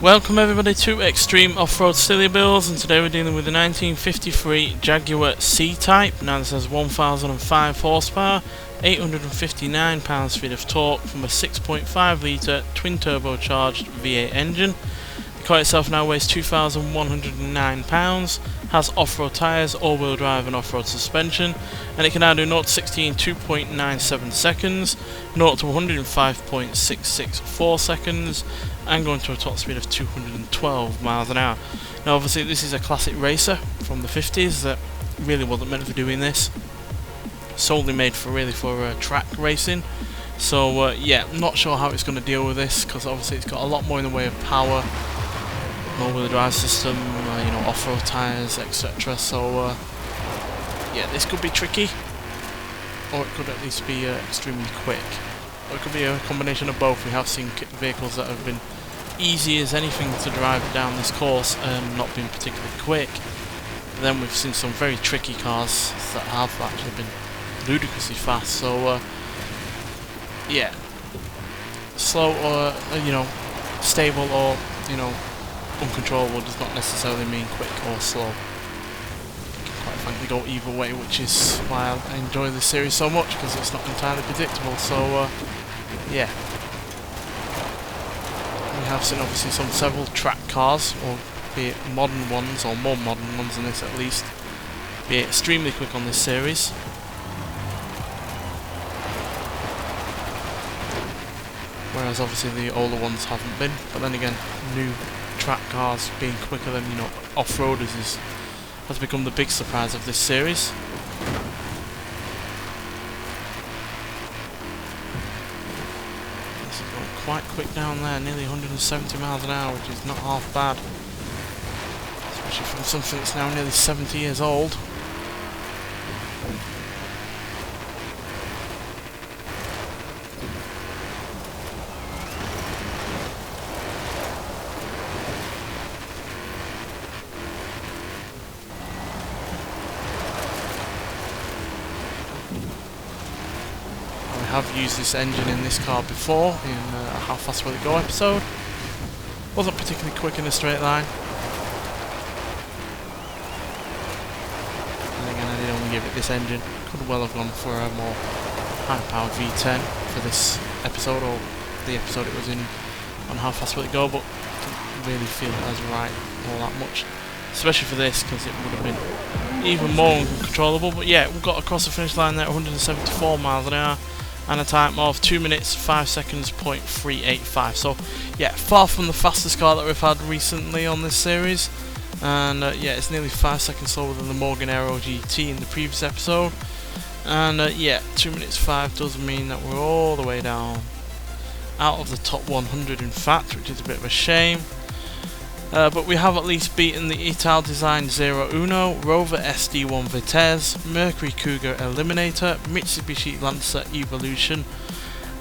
Welcome everybody to Extreme Off-Road Silly Bills, and today we're dealing with the 1953 Jaguar C-Type. Now this has 1005 horsepower, 859 pounds-feet of torque from a 6.5 litre twin turbocharged V8 engine. The car itself now weighs 2,109 pounds, has off-road tyres, all-wheel drive and off-road suspension, and it can now do 0 to 60 in 2.97 seconds, 0 to 105.664 seconds, and going to a top speed of 212 miles an hour. Now obviously this is a classic racer from the 50s that really wasn't meant for doing this, solely made for track racing. So yeah, I'm not sure how it's going to deal with this, because obviously it's got a lot more in the way of power, all-wheel drive system, off-road tyres, etc. So yeah, this could be tricky, or it could at least be extremely quick. Or it could be a combination of both. We have seen vehicles that have been easy as anything to drive down this course and not been particularly quick. Then we've seen some very tricky cars that have actually been ludicrously fast. So yeah, slow or stable or uncontrollable does not necessarily mean quick or slow. It can quite frankly go either way, which is why I enjoy this series so much, because it's not entirely predictable. So yeah, we have seen obviously several track cars, or be it modern ones or more modern ones than this at least, be extremely quick on this series. Whereas obviously the older ones haven't been. But then again, new track cars being quicker than off-roaders has become the big surprise of this series. This is going quite quick down there, nearly 170 miles an hour, which is not half bad, especially from something that's now nearly 70 years old. I've used this engine in this car before in a How Fast Will It Go episode. Wasn't particularly quick in a straight line. And again, I did only give it this engine. Could well have gone for a more high-powered V10 for this episode, or the episode it was in on How Fast Will It Go, but didn't really feel it as right all that much. Especially for this, because it would have been even more uncontrollable. But yeah, we got across the finish line there at 174 miles an hour. And a time of 2 minutes 5 seconds .385. So yeah, far from the fastest car that we've had recently on this series, and yeah, it's nearly 5 seconds slower than the Morgan Aero GT in the previous episode. And yeah, 2 minutes 5 does mean that we're all the way down out of the top 100 in fact, which is a bit of a shame. But we have at least beaten the Ital Design Zero Uno, Rover SD1 Vitesse, Mercury Cougar Eliminator, Mitsubishi Lancer Evolution,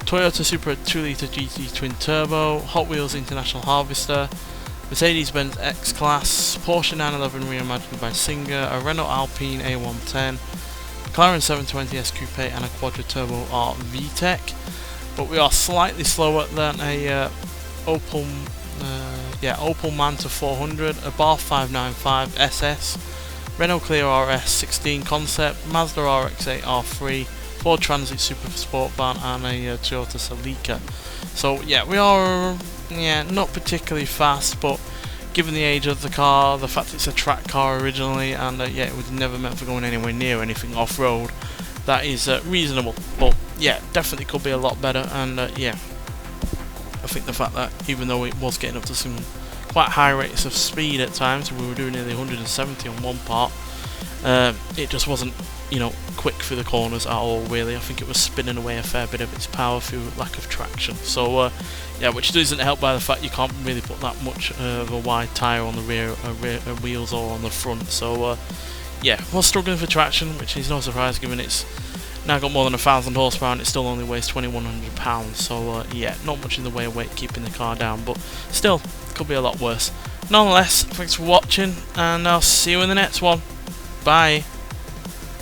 Toyota Supra 2-litre GT Twin Turbo, Hot Wheels International Harvester, Mercedes-Benz X-Class, Porsche 911 reimagined by Singer, a Renault Alpine A110, McLaren 720 S Coupe and a Quadra Turbo R VTEC. But we are slightly slower than a Opel Manta 400, a Bar 595 SS, Renault Clio RS 16 Concept, Mazda RX-8 R3, Ford Transit Super Sport Van, and a Toyota Celica. So yeah, we are not particularly fast, but given the age of the car, the fact it's a track car originally, and yeah, it was never meant for going anywhere near anything off-road, that is reasonable. But yeah, definitely could be a lot better. And yeah, I think the fact that even though it was getting up to some quite high rates of speed at times, we were doing nearly 170 on one part, it just wasn't quick through the corners at all really. I think it was spinning away a fair bit of its power through lack of traction. So yeah, which doesn't help by the fact you can't really put that much of a wide tyre on the rear wheels or on the front. So yeah, was struggling for traction, which is no surprise given it's now got more than 1,000 horsepower and it still only weighs 2,100 pounds. So yeah, not much in the way of weight keeping the car down, but still could be a lot worse. Nonetheless, thanks for watching, and I'll see you in the next one. Bye.